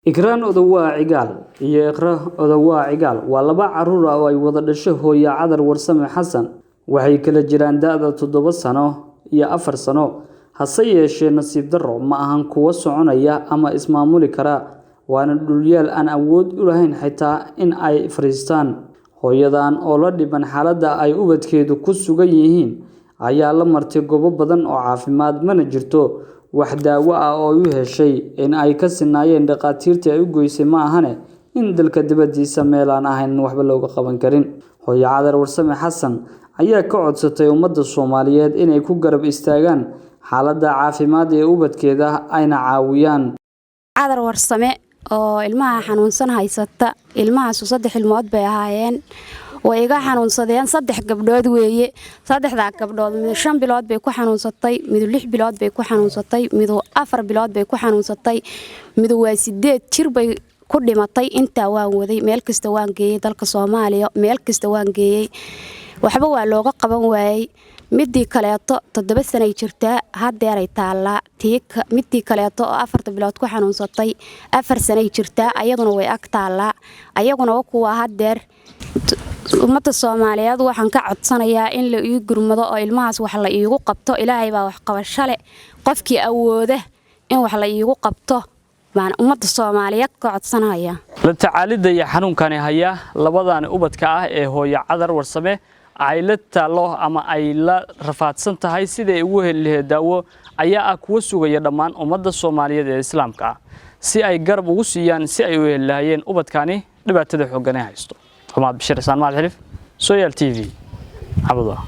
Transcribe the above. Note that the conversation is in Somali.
Ikraan Odawa Cigaal iyo Iqra Odawa Cigaal waa laba caruur ah oo ay wada dhashay hooyo Cadar Warsame Xasan waxay kala jiraan da'da 7 sano iyo 4 sano hase yeeshee nasiib darro ma ahan kuwa soconaya ama ismaamuli kara waana dhulyaal aan awood u lahayn xitaa in ay fariistaan hooyadan oo la dhiban xaaladda ay ubadkeedu ku sugan yihiin ayaa la martay goobo badan oo caafimaad mana jirto wax daawo ah oo u heshay in ay ka sinaayeen dhaqaatiirta ay u goysay ma ahane in dalka dibadiisa meel aan ahayn waxba looga qaban karin hooyo Cadar Warsame Xasan ayaa ka codsatay ummadda Soomaaliyeed inay ku garab istaagaan xaaladda caafimaad ee ubadkeeda ayna caawiyaan Cadar Warsame oo ilmaha xanuunsan haysata ilmahaas 3 ilmood bay ahaayeen way iga xanuunsadeen 3 gabdhood weeye 3da gabdhood mid 5 bilood bay ku xanuunsatay mid 6 bilood bay ku xanuunsatay mid 4 bilood bay ku xanuunsatay mid waa 8 jir bay ku dhimatay inta waan waday meel kasta waan geeyay dalka Soomaaliya meel kasta waan geeyay waxba waa looga qaban waayay midii kaleeto 7 sano jirta hadeer ay taala midii kaleeto 4 bilood ku xanuunsatay 4 sano jirta ayaduna way ag taala ayaguna kuwa hadeer ummadda Soomaaliyeed waxaan ka codsanayaa in la ii gurmado oo ilmahaas wax la iigu qabto ilaahay baa wax qabasho leh qofkii awooda in wax la iigu qabto baan ummadda Soomaaliyeed ka codsanaya la tacaalida iyo xanuunkani haya labadan ubadka ah ee hooyo Cadar Warsame ay la taalo ama ay la rafaadsan tahay sida ay ugu heli daawo ayaa kuwa sugaya dhammaan ummadda Soomaaliyeed ee Islaamka si ay garab ugu siiyaan si ay u helayeen ubadkani dhibaatada xooggan haysto Ahmad Bashir Isaan Maal Xilif Soyal TV Abdullah